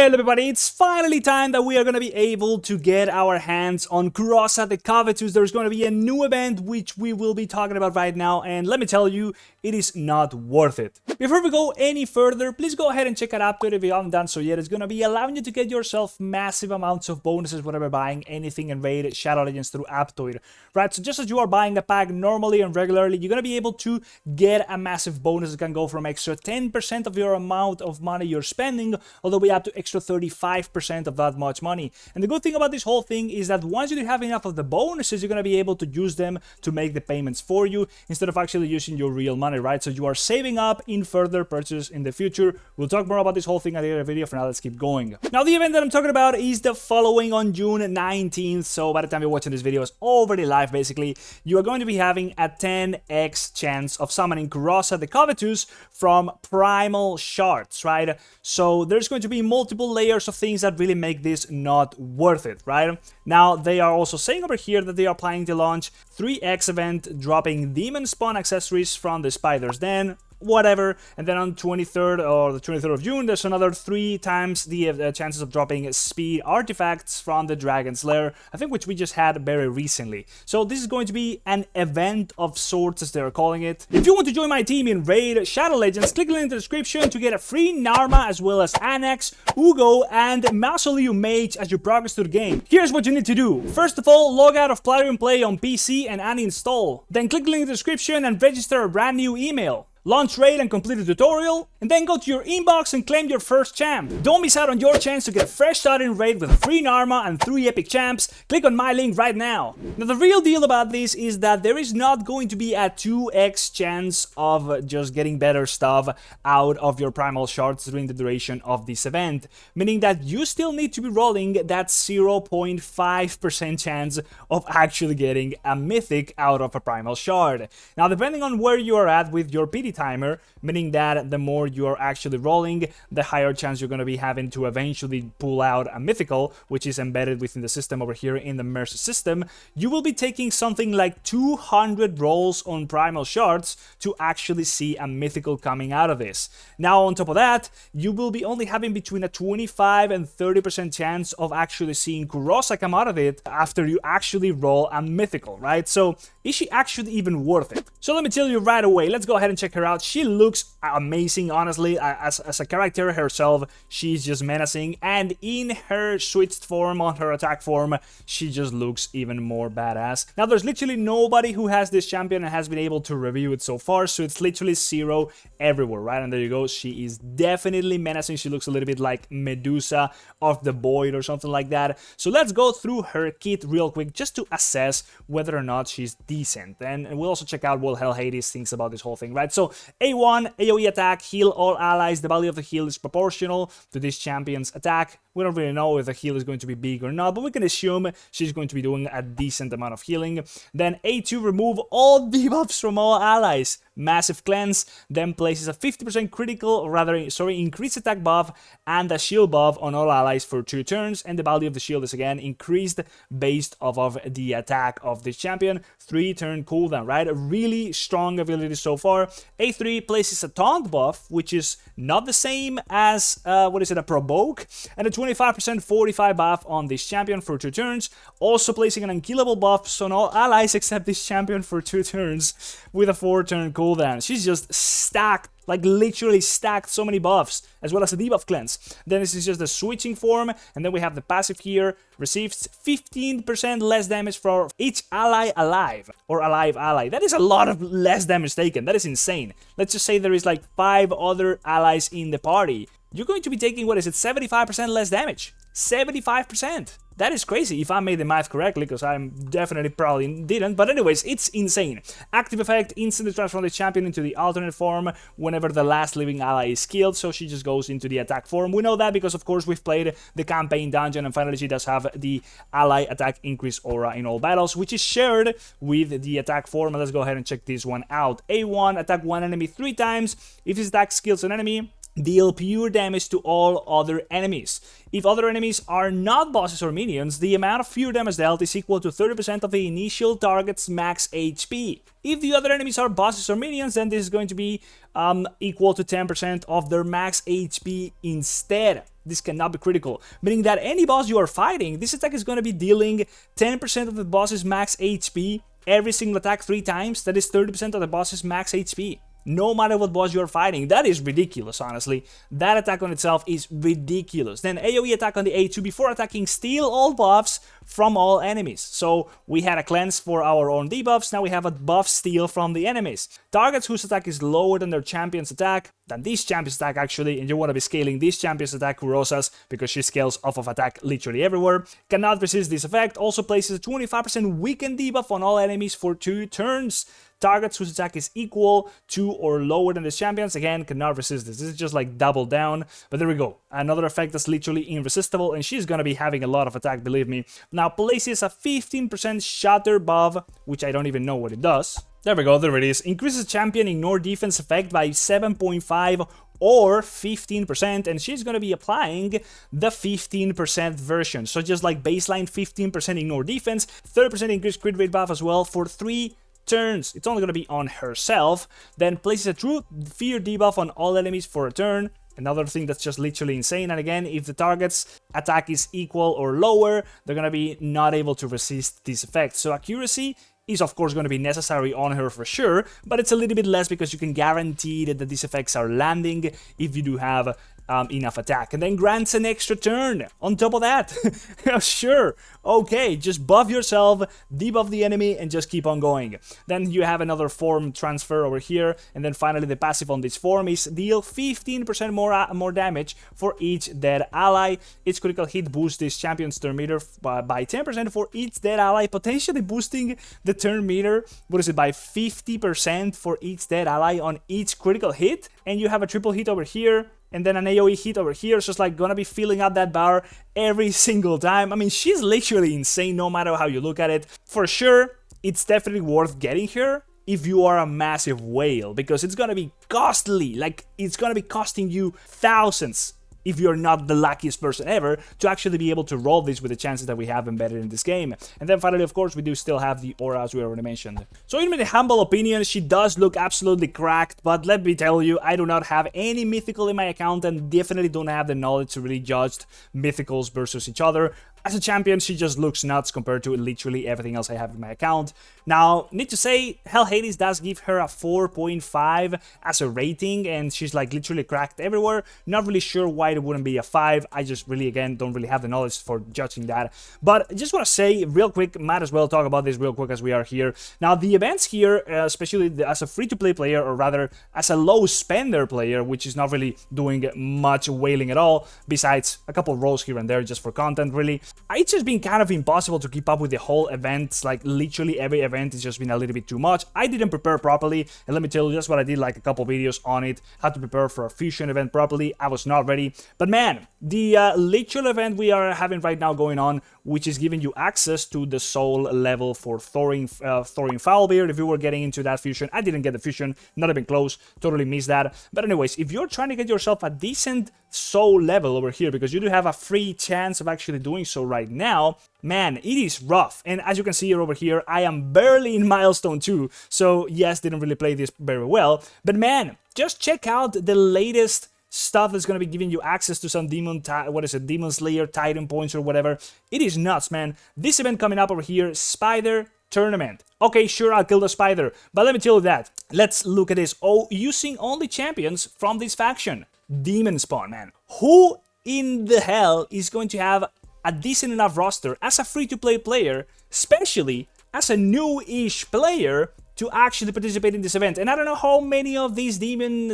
Well, everybody, it's finally time that we are going to be able to get our hands on KUROSA the Covetous. There's going to be a new event which we will be talking about right now, and let me tell you, it is not worth it. Before we go any further, please go ahead and check out Aptoide if you haven't done so yet. It's going to be allowing you to get yourself massive amounts of bonuses whenever buying anything in Raid Shadow Legends through Aptoide. Right, so just as you are buying a pack normally and regularly, you're going to be able to get a massive bonus that can go from extra 10% of your amount of money you're spending, all the way up to extra 35% of that much money. And the good thing about this whole thing is that once you have enough of the bonuses, you're going to be able to use them to make the payments for you instead of actually using your real money, right? So you are saving up in further purchases in the future. We'll talk more about this whole thing at the end of the video. For now, let's keep going. Now, the event that I'm talking about is the following on June 19th. So by the time you're watching this video, it's already live, basically. You are going to be having a 10x chance of summoning KUROSA the Covetous from Primal Shards, right? So there's going to be multiple layers of things that really make this not worth it, right? Now, they are also saying over here that they are planning to launch 3x event, dropping demon spawn accessories from the Spider's Den, whatever, and then on 23rd or the 23rd of June, there's another 3 times the chances of dropping speed artifacts from the Dragon's Lair, I think, which we just had very recently. So this is going to be an event of sorts, as they're calling it. If you want to join my team in Raid Shadow Legends, click the link in the description to get a free Narma, as well as Anax, Uugo, and Mausoleum Mage as you progress through the game. Here's what you need to do. First of all, log out of Platinum Play on PC and uninstall. Then click the link in the description and register a brand new email. Launch Raid and complete the tutorial, and then go to your inbox and claim your first champ. Don't miss out on your chance to get a fresh start in Raid with a free Narma and 3 epic champs. Click on my link right now. Now, the real deal about this is that there is not going to be a 2x chance of just getting better stuff out of your Primal Shards during the duration of this event, meaning that you still need to be rolling that 0.5% chance of actually getting a mythic out of a Primal Shard. Now, depending on where you are at with your PD timer, meaning that the more you are actually rolling, the higher chance you're going to be having to eventually pull out a mythical, which is embedded within the system over here in the Mercy system. You will be taking something like 200 rolls on Primal Shards to actually see a mythical coming out of this. Now, on top of that, you will be only having between a 25 and 30% chance of actually seeing KUROSA come out of it after you actually roll a mythical, right? So is she actually even worth it? So let me tell you right away, let's go ahead and check her out. She looks amazing, honestly. As a character herself, she's just menacing, and in her switched form, on her attack form, she just looks even more badass. Now, there's literally nobody who has this champion and has been able to review it so far, so it's literally 0 everywhere, right? And there you go. She is definitely menacing. She looks a little bit like Medusa of the Void or something like that. So let's go through her kit real quick just to assess whether or not she's decent. And we'll also check out what Hell Hades thinks about this whole thing, right? So A1, AoE attack, heal all allies. The value of the heal is proportional to this champion's attack. We don't really know if the heal is going to be big or not, but we can assume she's going to be doing a decent amount of healing. Then A2, remove all debuffs from all allies. Massive cleanse, then places a 50% critical, or rather, increased attack buff and a shield buff on all allies for 2 turns, and the value of the shield is again increased based off of the attack of this champion. 3-turn cooldown, right? A really strong ability so far. A3 places a taunt buff, which is not the same as, a provoke, and a 25% 45 buff on this champion for 2 turns, also placing an unkillable buff on all allies except this champion for 2 turns with a 4-turn cooldown. She's just stacked, like literally stacked, so many buffs, as well as a debuff cleanse. Then this is just the switching form, and then we have the passive here, receives 15% less damage for each ally alive, or alive ally. That is a lot of less damage taken. That is insane. Let's just say there is like 5 other allies in the party. You're going to be taking, what is it, 75% less damage. 75%. That is crazy, if I made the math correctly, because I'm definitely probably didn't. But anyways, it's insane. Active effect, instantly transform the champion into the alternate form whenever the last living ally is killed, so she just goes into the attack form. We know that because, of course, we've played the campaign dungeon, and finally she does have the ally attack increase aura in all battles, which is shared with the attack form. And let's go ahead and check this one out. A1, attack one enemy 3 times. If his attack kills an enemy, deal pure damage to all other enemies. If other enemies are not bosses or minions, the amount of pure damage dealt is equal to 30% of the initial target's max HP. If the other enemies are bosses or minions, then this is going to be equal to 10% of their max HP instead. This cannot be critical, meaning that any boss you are fighting, this attack is going to be dealing 10% of the boss's max HP every single attack 3 times. That is 30% of the boss's max HP. No matter what boss you're fighting. That is ridiculous, honestly. That attack on itself is ridiculous. Then AoE attack on the A2 before attacking, steal all buffs from all enemies. So we had a cleanse for our own debuffs, now we have a buff steal from the enemies. Targets whose attack is lower than their champion's attack, than this champion's attack actually, and you want to be scaling this champion's attack, KUROSA's, because she scales off of attack literally everywhere, cannot resist this effect, also places a 25% weaken debuff on all enemies for 2 turns. Targets whose attack is equal to or lower than this champion's, again, cannot resist this. This is just like double down, but there we go. Another effect that's literally irresistible, and she's gonna be having a lot of attack, believe me. Now places a 15% shatter buff, which I don't even know what it does. There we go, there it is. Increases champion ignore defense effect by 7.5 or 15%, and she's gonna be applying the 15% version. So just like baseline 15% ignore defense, 30% increased crit rate buff as well for 3 turns. It's only going to be on herself. Then places a true fear debuff on all enemies for a turn. Another thing that's just literally insane. And again, if the target's attack is equal or lower, they're going to be not able to resist this effect. So accuracy is of course going to be necessary on her for sure, but it's a little bit less because you can guarantee that these effects are landing if you do have enough attack. And then grants an extra turn on top of that. Sure, okay, just buff yourself, debuff the enemy, and just keep on going. Then you have another form transfer over here, and then finally the passive on this form is deal 15% more damage for each dead ally. Its critical hit boosts this champion's turn meter by 10% for each dead ally, potentially boosting the turn meter, what is it, by 50% for each dead ally on each critical hit. And you have a triple hit over here, and then an AoE hit over here. It's just like gonna be filling up that bar every single time. I mean, she's literally insane no matter how you look at it. For sure, it's definitely worth getting her if you are a massive whale, because it's gonna be costly. Like, it's gonna be costing you thousands if you're not the luckiest person ever to actually be able to roll this with the chances that we have embedded in this game. And then finally, of course, we do still have the aura, as we already mentioned. So in my humble opinion, she does look absolutely cracked, but let me tell you, I do not have any mythical in my account and definitely don't have the knowledge to really judge mythicals versus each other. As a champion, she just looks nuts compared to literally everything else I have in my account. Now, need to say, Hell Hades does give her a 4.5 as a rating, and she's like literally cracked everywhere. Not really sure why it wouldn't be a 5. I just really, again, don't really have the knowledge for judging that. But I just want to say real quick, might as well talk about this real quick as we are here. Now, the events here, especially as a free-to-play player, or rather as a low-spender player, which is not really doing much whaling at all, besides a couple rolls here and there just for content, really. It's just been kind of impossible to keep up with the whole events. Like, literally every event has just been a little bit too much. I didn't prepare properly, and let me tell you, that's what I did, like a couple videos on it, how to prepare for a fusion event properly. I was not ready. But man, the literal event we are having right now going on, which is giving you access to the soul level for Thorin Foulbeard. If you were getting into that fusion, I didn't get the fusion, not even close, totally missed that. But anyways, if you're trying to get yourself a decent soul level over here, because you do have a free chance of actually doing so right now, man, it is rough. And as you can see here over here, I am barely in milestone 2, so yes, didn't really play this very well, but man, just check out the latest stuff that's going to be giving you access to some Demon Slayer, Titan points or whatever. It is nuts, man. This event coming up over here, Spider Tournament. Okay, sure, I'll kill the spider, but let me tell you that. Let's look at this. Oh, using only champions from this faction. Demon Spawn, man. Who in the hell is going to have a decent enough roster as a free-to-play player, especially as a new-ish player, to actually participate in this event? And I don't know how many of these demon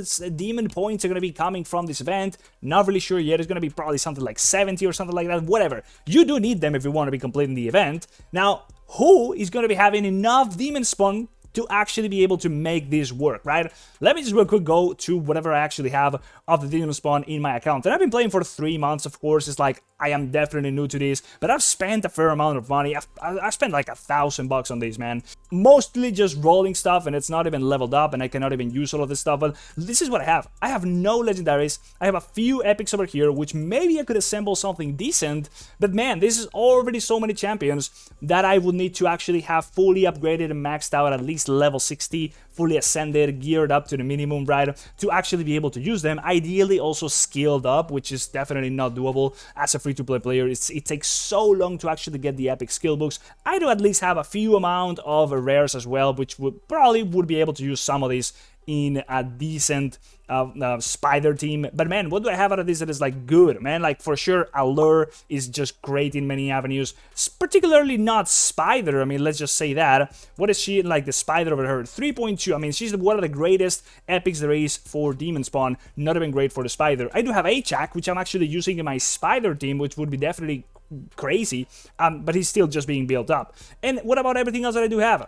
points are going to be coming from this event. Not really sure yet. It's going to be probably something like 70 or something like that. Whatever. You do need them if you want to be completing the event. Now, who is going to be having enough demon spawn to actually be able to make this work, right? Let me just real quick go to whatever I actually have of the demon spawn in my account. And I've been playing for 3 months, of course. It's like, I am definitely new to this, but I've spent a fair amount of money. I spent like $1,000 on these, man. Mostly just rolling stuff, and it's not even leveled up, and I cannot even use all of this stuff. But this is what I have. I have no legendaries. I have a few epics over here, which maybe I could assemble something decent. But man, this is already so many champions that I would need to actually have fully upgraded and maxed out at least level 60, fully ascended, geared up to the minimum, right, to actually be able to use them. Ideally also skilled up, which is definitely not doable as a free-to-play player. It takes so long to actually get the epic skill books. I do at least have a few amount of rares as well, which would probably be able to use some of these in a decent spider team. But man, what do I have out of this that is like good, man? Like for sure Allure is just great in many avenues, particularly not Spider. I mean, let's just say that. What is she like? The Spider over her 3.2. I mean, she's one of the greatest epics there is for demon spawn, not even great for the Spider. I do have Achak, which I'm actually using in my Spider team, which would be definitely crazy, but he's still just being built up. And what about everything else that I do have?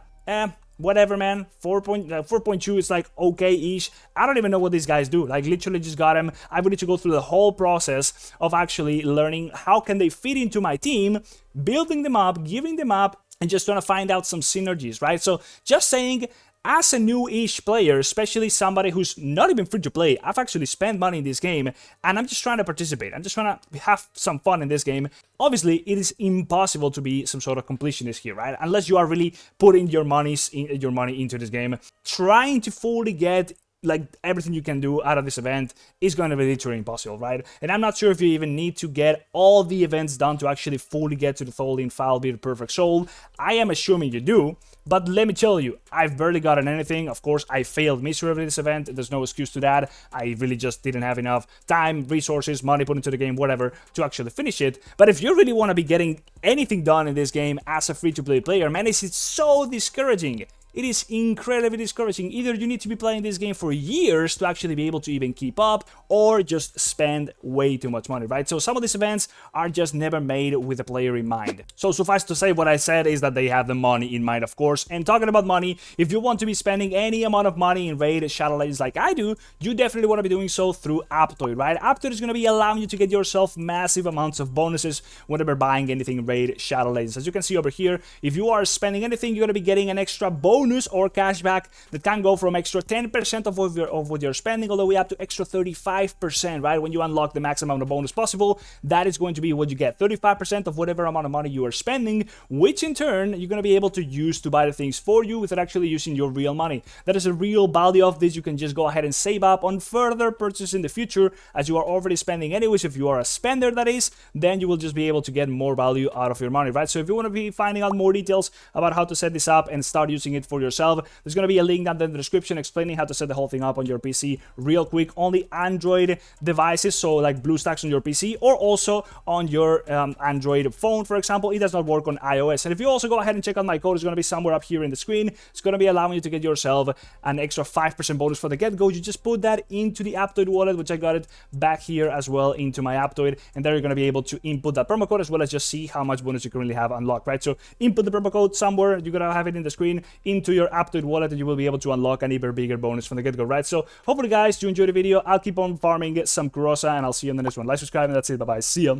Whatever, man. 4.2 is like okay-ish. I don't even know what these guys do. Like literally just got them. I would need to go through the whole process of actually learning how can they fit into my team, building them up, giving them up, and just trying to find out some synergies, right? So just saying, as a new-ish player, especially somebody who's not even free to play, I've actually spent money in this game, and I'm just trying to participate. I'm just trying to have some fun in this game. Obviously, it is impossible to be some sort of completionist here, right? Unless you are really putting your money into this game. Trying to fully get like everything you can do out of this event is going to be literally impossible, right? And I'm not sure if you even need to get all the events done to actually fully get to the Tholine File, be the perfect soul. I am assuming you do, but let me tell you, I've barely gotten anything. Of course, I failed miserably this event. There's no excuse to that. I really just didn't have enough time, resources, money put into the game, whatever, to actually finish it. But if you really want to be getting anything done in this game as a free-to-play player, man, it's so discouraging. It is incredibly discouraging. Either you need to be playing this game for years to actually be able to even keep up, or just spend way too much money, right? So some of these events are just never made with the player in mind. So suffice to say, what I said is that they have the money in mind, of course. And talking about money, if you want to be spending any amount of money in Raid Shadow Legends like I do, you definitely want to be doing so through Aptoide, right? Aptoide is going to be allowing you to get yourself massive amounts of bonuses whenever buying anything in Raid Shadow Legends. As you can see over here, if you are spending anything, you're going to be getting an extra bonus or cashback that can go from extra 10% of what you're spending all the way up to extra 35%, right? When you unlock the max amount of bonus possible, that is going to be what you get, 35% of whatever amount of money you are spending, which in turn you're going to be able to use to buy the things for you without actually using your real money. That is a real value of this. You can just go ahead and save up on further purchases in the future, as you are already spending anyways. If you are a spender, that is, then you will just be able to get more value out of your money, right? So if you want to be finding out more details about how to set this up and start using it for yourself, there's going to be a link down in the description explaining how to set the whole thing up on your PC real quick. Only Android devices, so like BlueStacks on your PC, or also on your Android phone, for example. It does not work on iOS. And if you also go ahead and check out my code, it's going to be somewhere up here in the screen. It's going to be allowing you to get yourself an extra 5% bonus for the get-go. You just put that into the Aptoide wallet, which I got it back here as well into my Aptoide, and there you're going to be able to input that promo code as well as just see how much bonus you currently have unlocked, right? So input the promo code somewhere. You're going to have it in the screen into your Aptoide wallet, and you will be able to unlock an even bigger bonus from the get-go, right? So hopefully guys, you enjoyed the video. I'll keep on farming some KUROSA, and I'll see you in the next one. Like, subscribe, and that's it. Bye-bye. See ya.